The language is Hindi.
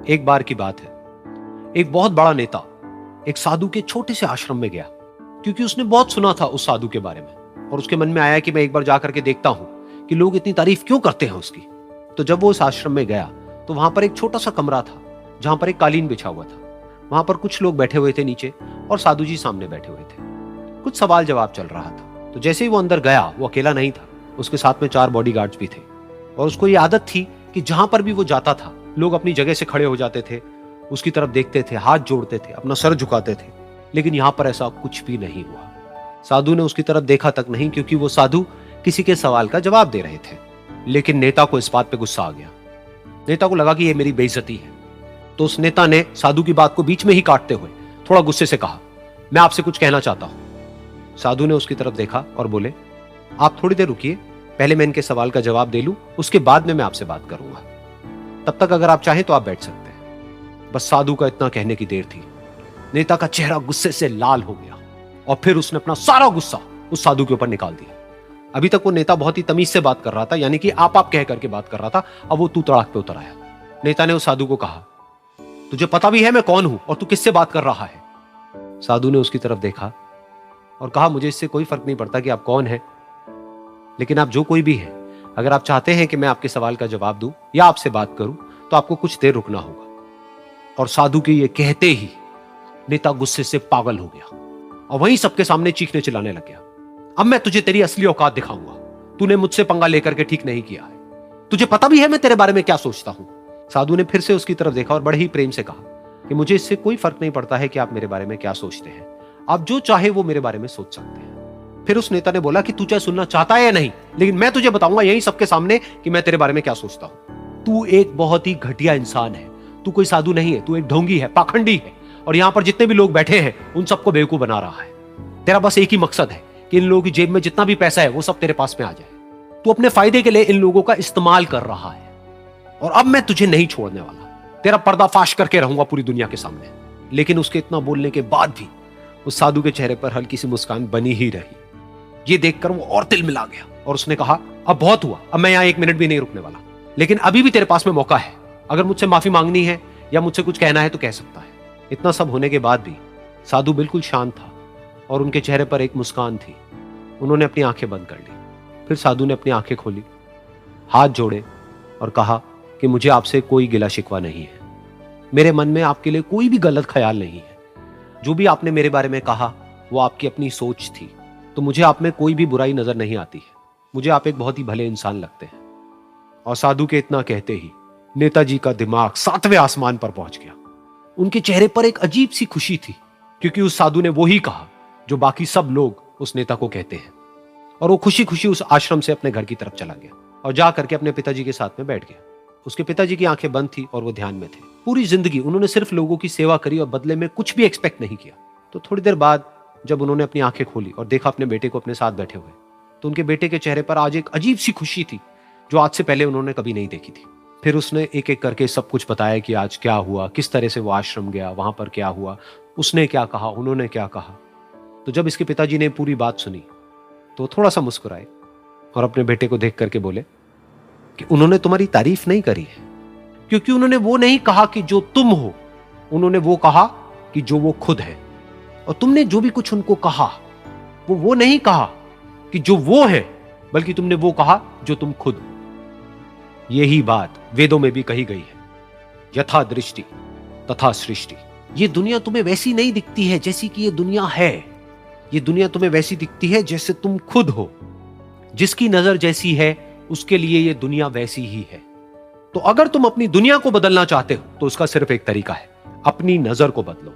एक बार की बात है, एक बहुत बड़ा नेता एक साधु के छोटे से आश्रम में गया, क्योंकि उसने बहुत सुना था उस साधु के बारे में और उसके मन में आया कि मैं एक बार जाकर के देखता हूं कि लोग इतनी तारीफ क्यों करते हैं उसकी। तो जब वो उस आश्रम में गया तो वहां पर एक छोटा सा कमरा था जहां पर एक कालीन बिछा हुआ था। वहां पर कुछ लोग बैठे हुए थे नीचे और साधु जी सामने बैठे हुए थे। कुछ सवाल जवाब चल रहा था। तो जैसे ही वो अंदर गया, वो अकेला नहीं था, उसके साथ में 4 बॉडीगार्ड्स भी थे और उसको ये आदत थी कि जहां पर भी वो जाता था लोग अपनी जगह से खड़े हो जाते थे, उसकी तरफ देखते थे, हाथ जोड़ते थे, अपना सर झुकाते थे। लेकिन यहां पर ऐसा कुछ भी नहीं हुआ। साधु ने उसकी तरफ देखा तक नहीं, क्योंकि वो साधु किसी के सवाल का जवाब दे रहे थे। लेकिन नेता को इस बात पे गुस्सा आ गया। नेता को लगा कि ये मेरी बेइज्जती है। तो उस नेता ने साधु की बात को बीच में ही काटते हुए थोड़ा गुस्से से कहा, मैं आपसे कुछ कहना चाहता हूं। साधु ने उसकी तरफ देखा और बोले, आप थोड़ी देर रुकिए, पहले मैं इनके सवाल का जवाब दे लूं, उसके बाद में मैं आपसे बात करूंगा। तब तक अगर आप चाहें तो आप बैठ सकते हैं। बस साधु का इतना कहने की देर थी। नेता का चेहरा गुस्से से लाल हो गया और फिर उसने अपना सारा गुस्सा उस साधु के ऊपर निकाल दिया। अभी तक वो नेता बहुत ही तमीज से बात कर रहा था, यानी कि आप कह करके बात कर रहा था। अब वो तू तड़ाक पे उतर आया। नेता ने उस साधु को कहा, तुझे पता भी है मैं कौन हूं और तू किससे बात कर रहा है? साधु ने उसकी तरफ देखा और कहा, मुझे इससे कोई फर्क नहीं पड़ता कि आप कौन हैं, लेकिन आप जो कोई भी हैं, अगर आप चाहते हैं कि मैं आपके सवाल का जवाब दूं या आपसे बात करूं तो आपको कुछ देर रुकना होगा। और साधु के ये कहते ही नेता गुस्से से पागल हो गया और वहीं सबके सामने चीखने चिल्लाने लग गया, अब मैं तुझे तेरी असली औकात दिखाऊंगा। तूने मुझसे पंगा लेकर के ठीक नहीं किया है। तुझे पता भी है मैं तेरे बारे में क्या सोचता हूं। साधु ने फिर से उसकी तरफ देखा और बड़े ही प्रेम से कहा कि मुझे इससे कोई फर्क नहीं पड़ता है कि आप मेरे बारे में क्या सोचते हैं। आप जो चाहे वो मेरे बारे में सोच सकते हैं। फिर उस नेता ने बोला कि तू चाहे सुनना चाहता है या नहीं, लेकिन मैं तुझे बताऊंगा यही सबके सामने कि मैं तेरे बारे में क्या सोचता हूं। तू एक बहुत ही घटिया इंसान है। तू कोई साधु नहीं है, तू एक ढोंगी है, पाखंडी है और यहां पर जितने भी लोग बैठे हैं उन सबको बेवकूफ बना रहा है। तेरा बस एक ही मकसद है कि इन लोगों की जेब में जितना भी पैसा है वो सब तेरे पास में आ जाए। तू अपने फायदे के लिए इन लोगों का इस्तेमाल कर रहा है और अब मैं तुझे नहीं छोड़ने वाला। तेरा पर्दाफाश करके रहूंगा पूरी दुनिया के सामने। लेकिन उसके इतना बोलने के बाद भी उस साधु के चेहरे पर हल्की सी मुस्कान बनी ही रही। ये देखकर वो और तिल मिला गया और उसने कहा, अब बहुत हुआ, अब मैं यहां 1 मिनट भी नहीं रुकने वाला। लेकिन अभी भी तेरे पास में मौका है। अगर मुझसे माफी मांगनी है या मुझसे कुछ कहना है तो कह सकता है। इतना सब होने के बाद भी साधु बिल्कुल शांत था और उनके चेहरे पर एक मुस्कान थी। उन्होंने अपनी आंखें बंद कर ली। फिर साधु ने अपनी आंखें खोली, हाथ जोड़े और कहा कि मुझे आपसे कोई गिला शिकवा नहीं है। मेरे मन में आपके लिए कोई भी गलत ख्याल नहीं है। जो भी आपने मेरे बारे में कहा वो आपकी अपनी सोच थी, तो मुझे आप में कोई भी बुराई नजर नहीं आती है। मुझे आप एक बहुत ही भले इंसान लगते हैं। और साधु के इतना कहते ही नेताजी का दिमाग 7वें आसमान पर पहुंच गया। उनके चेहरे पर एक अजीब सी खुशी थी, क्योंकि उस साधु ने वो ही कहा जो बाकी सब लोग उस नेता को कहते हैं। और वो खुशी खुशी उस आश्रम से अपने घर की तरफ चला गया और जा करके अपने पिताजी के साथ में बैठ गया। उसके पिताजी की आंखें बंद थी और वो ध्यान में थे। पूरी जिंदगी उन्होंने सिर्फ लोगों की सेवा करी और बदले में कुछ भी एक्सपेक्ट नहीं किया। तो थोड़ी देर बाद जब उन्होंने अपनी आंखें खोली और देखा अपने बेटे को अपने साथ बैठे हुए, तो उनके बेटे के चेहरे पर आज एक अजीब सी खुशी थी जो आज से पहले उन्होंने कभी नहीं देखी थी। फिर उसने एक एक करके सब कुछ बताया कि आज क्या हुआ, किस तरह से वो आश्रम गया, वहां पर क्या हुआ, उसने क्या कहा, उन्होंने क्या कहा। तो जब इसके पिताजी ने पूरी बात सुनी तो थोड़ा सा मुस्कुराए और अपने बेटे को देख करके बोले कि उन्होंने तुम्हारी तारीफ नहीं करी है, क्योंकि उन्होंने वो नहीं कहा कि जो तुम हो, उन्होंने वो कहा कि जो वो खुद है। और तुमने जो भी कुछ उनको कहा वो नहीं कहा कि जो वो है, बल्कि तुमने वो कहा जो तुम खुद हो। यही बात वेदों में भी कही गई है, यथा दृष्टि तथा सृष्टि। ये दुनिया तुम्हें वैसी नहीं दिखती है जैसी कि ये दुनिया है। ये दुनिया तुम्हें वैसी दिखती है जैसे तुम खुद हो। जिसकी नजर जैसी है उसके लिए ये दुनिया वैसी ही है। तो अगर तुम अपनी दुनिया को बदलना चाहते हो तो उसका सिर्फ एक तरीका है, अपनी नजर को बदलो।